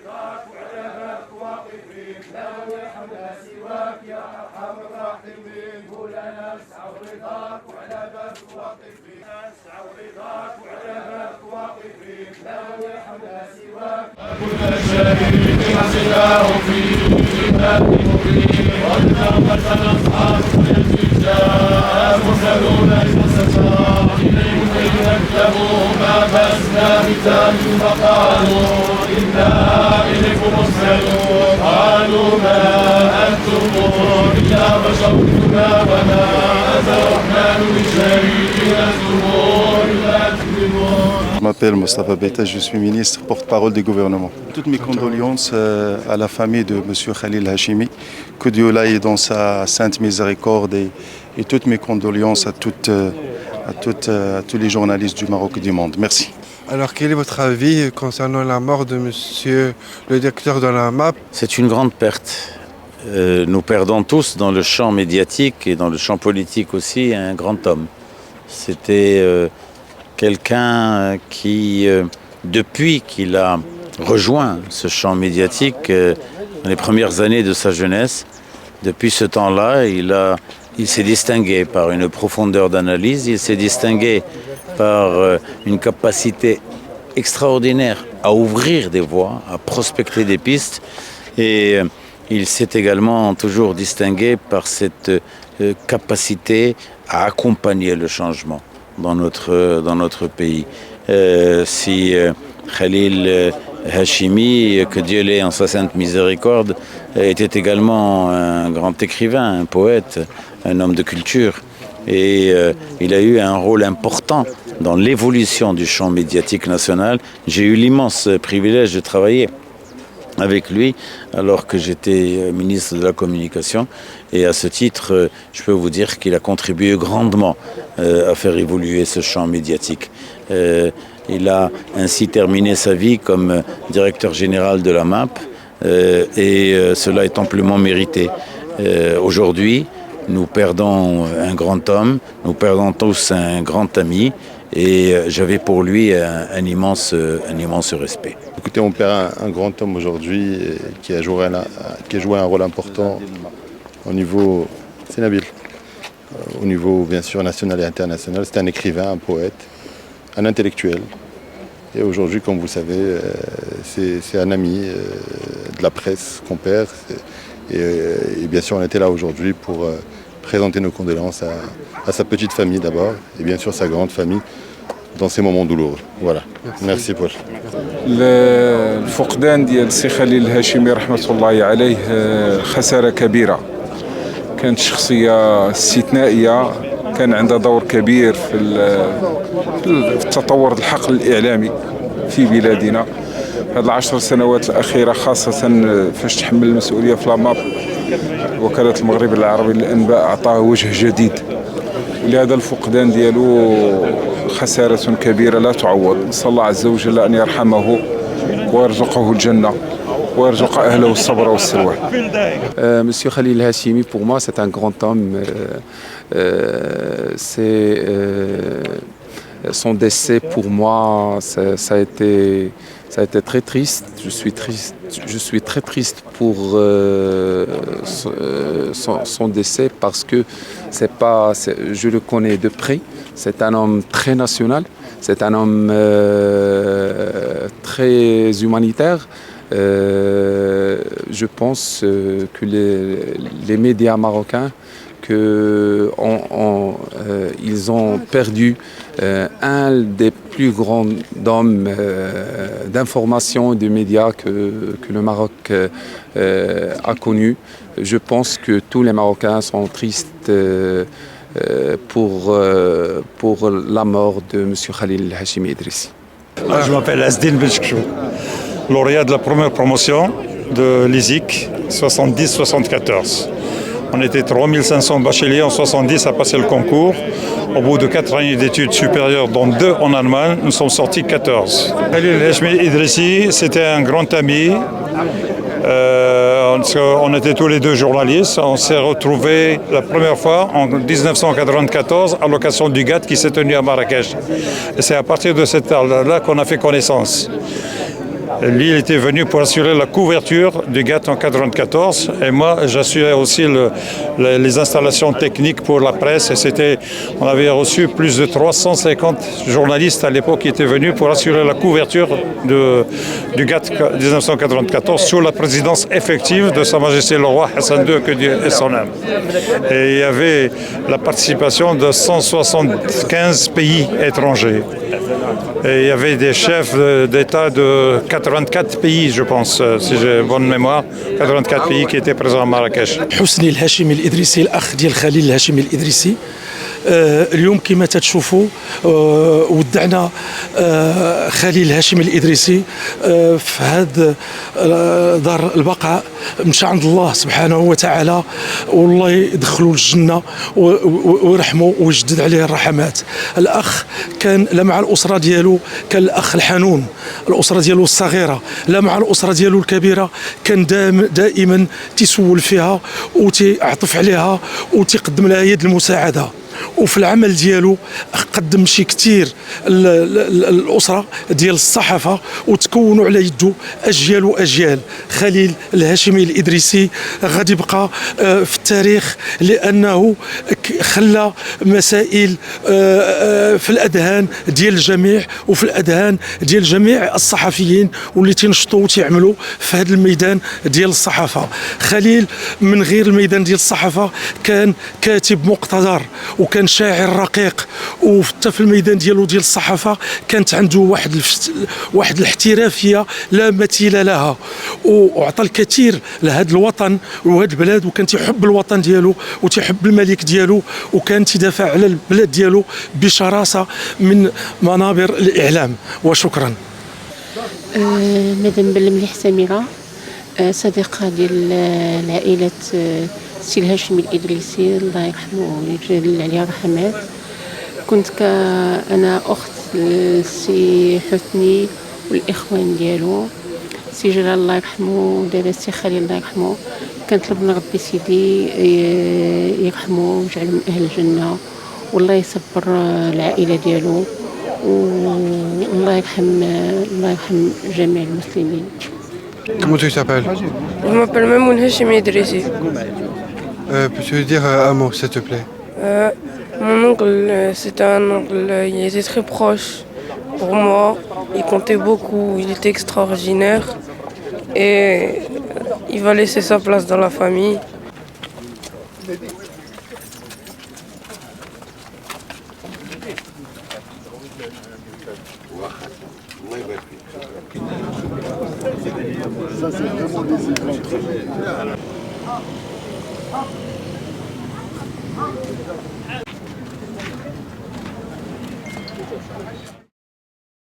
رضاك وعلى بابك واقفين لا يرحم سواك يا ارحم الراحمين قول انا اسعى رضاك وعلى بابك واقفين اسعى رضاك وعلى بابك واقفين لا يرحم سواك كل شريك عصيناه في كتاب مبين والنعمة الاصحاب والانتجاب مرسلون المسجار اليهم كذبوا ما بسنا بتام فقالوا إنا إليكم مرسلون قالوا ما أنتم إلا بشر مثلنا وما أتى الرحمن بشيء أنتم إلا تكذبون. Je m'appelle Mostafa Beta, je suis ministre, porte-parole du gouvernement. Toutes mes condoléances à la famille de M. Khalil Hashimi, que Dieu l'aille dans sa sainte miséricorde et toutes mes condoléances à tous les journalistes du Maroc et du monde. Merci. Alors, quel est votre avis concernant la mort de monsieur le directeur de la MAP? C'est une grande perte. Nous perdons tous dans le champ médiatique et dans le champ politique aussi un grand homme. C'était quelqu'un qui, depuis qu'il a rejoint ce champ médiatique, dans les premières années de sa jeunesse, depuis ce temps-là, il s'est distingué par une profondeur d'analyse, il s'est distingué par une capacité extraordinaire à ouvrir des voies, à prospecter des pistes, et il s'est également toujours distingué par cette capacité à accompagner le changement dans notre pays. Si Khalil Hashimi, que Dieu l'ait en sa sainte miséricorde, était également un grand écrivain, un poète, un homme de culture, et il a eu un rôle important dans l'évolution du champ médiatique national. J'ai eu l'immense privilège de travailler avec lui alors que j'étais ministre de la Communication, et à ce titre, je peux vous dire qu'il a contribué grandement à faire évoluer ce champ médiatique. Il a ainsi terminé sa vie comme directeur général de la MAP, et cela est amplement mérité. Aujourd'hui, nous perdons un grand homme, nous perdons tous un grand ami, et j'avais pour lui un immense respect. Écoutez, on perd un grand homme aujourd'hui qui a joué un rôle important au niveau, c'est Nabil, au niveau bien sûr national et international. C'est un écrivain, un poète, un intellectuel. Et aujourd'hui, comme vous le savez, c'est un ami de la presse qu'on perd. Et bien sûr, on était là aujourd'hui pour présenter nos condoléances à sa petite famille d'abord, et bien sûr sa grande famille dans ces moments douloureux. Voilà. Merci Paul. الفقدان ديال سي خليل الهاشمي رحمة الله عليه خسارة كبيرة. كانت شخصية استثنائية، كان عندها دور كبير في التطور الحقل الإعلامي في بلادنا. هذه العشر سنوات الأخيرة خاصة فاش تحمل المسؤولية في لاماب وكالة المغرب العربي للأنباء أعطاه وجه جديد، ولهذا الفقدان ديالو خسارة كبيرة لا تعوض. نسأل الله عز وجل أن يرحمه ويرزقه الجنة ويرزق أهله الصبر والسلوى. Monsieur Khalil Hashimi, pour moi, c'est un grand homme. Son décès, pour moi, ça a été très triste. Je suis très triste pour son décès parce que je le connais de près. C'est un homme très national. C'est un homme très humanitaire. Je pense que les médias marocains ils ont perdu un des plus grands hommes d'information et de médias que le Maroc a connu. Je pense que tous les Marocains sont tristes pour la mort de M. Khalil Hashimi Idrissi. Je m'appelle Asdin Benchkchou, lauréat de la première promotion de l'ISIC 70-74. On était 3500 bacheliers en 70 à passer le concours. Au bout de 4 années d'études supérieures, dont 2 en Allemagne, nous sommes sortis 14. Khalil Hashimi Idrissi, c'était un grand ami. On était tous les deux journalistes. On s'est retrouvés la première fois en 1994 à l'occasion du GATT qui s'est tenu à Marrakech. Et c'est à partir de cette heure-là qu'on a fait connaissance. Lui, il était venu pour assurer la couverture du GATT en 1994 et moi, j'assurais aussi les installations techniques pour la presse. Et on avait reçu plus de 350 journalistes à l'époque qui étaient venus pour assurer la couverture du GATT 1994 sous la présidence effective de Sa Majesté le Roi Hassan II, que Dieu ait son âme. Et il y avait la participation de 175 pays étrangers. Et il y avait des chefs d'État de 84 pays, je pense, si j'ai bonne mémoire, 84 pays qui étaient présents à Marrakech. حسني الهاشمي الإدريسي الأخ ديال خليل الهاشمي الإدريسي اليوم كما تتشوفوا ودعنا خليل الهاشمي الإدريسي في هذا دار البقاء، مشى عند الله سبحانه وتعالى والله يدخلوا الجنة ويرحموا ويجدد عليه الرحمات. الأخ كان لا مع الأسرة ديالو، كان الأخ الحنون، الأسرة ديالو الصغيرة، لا مع الأسرة ديالو الكبيرة، كان دائما تيسول فيها وتيعطف عليها وتقدم لها يد المساعدة. وفي العمل ديالو قدم شي كثير الأسرة ديال الصحافة وتكونوا على يده أجيال وأجيال. خليل الهاشمي الإدريسي غادي يبقى في التاريخ لأنه خلى مسائل في الأذهان ديال الجميع وفي الأذهان ديال جميع الصحفيين واللي تنشطوا وتعملوا في هذا الميدان ديال الصحافة. خليل من غير الميدان ديال الصحافة كان كاتب مقتدر وكان شاعر رقيق، وحتى في الميدان ديالو ديال الصحافه كانت عنده واحد الاحترافيه لا مثيل لها، وعطى الكثير لهذا الوطن وهذا البلاد، وكان تيحب الوطن ديالو وتيحب الملك ديالو، وكان تدافع على البلاد ديالو بشراسه من منابر الاعلام. وشكرا. مدام بالمليح سميرة، صديقة ديال العائلة السي الهاشمي الإدريسي الله يرحمه ويجعل عليه رحمات. كنت أنا أخت السي حسني والإخوان ديالو، سي جلال الله يرحمه ودابا السي خليل الله يرحمه. كنطلب من ربي سيدي يرحمه ويجعل من أهل الجنة والله يصبر العائلة ديالو والله يرحم جميع المسلمين. Comment tu t'appelles? Je m'appelle Mamoun Hashimi Idrissi. Peux-tu dire un mot, s'il te plaît? Mon oncle, c'était un oncle, il était très proche pour moi, il comptait beaucoup, il était extraordinaire et il va laisser sa place dans la famille. Ça, c'est vraiment des écrans.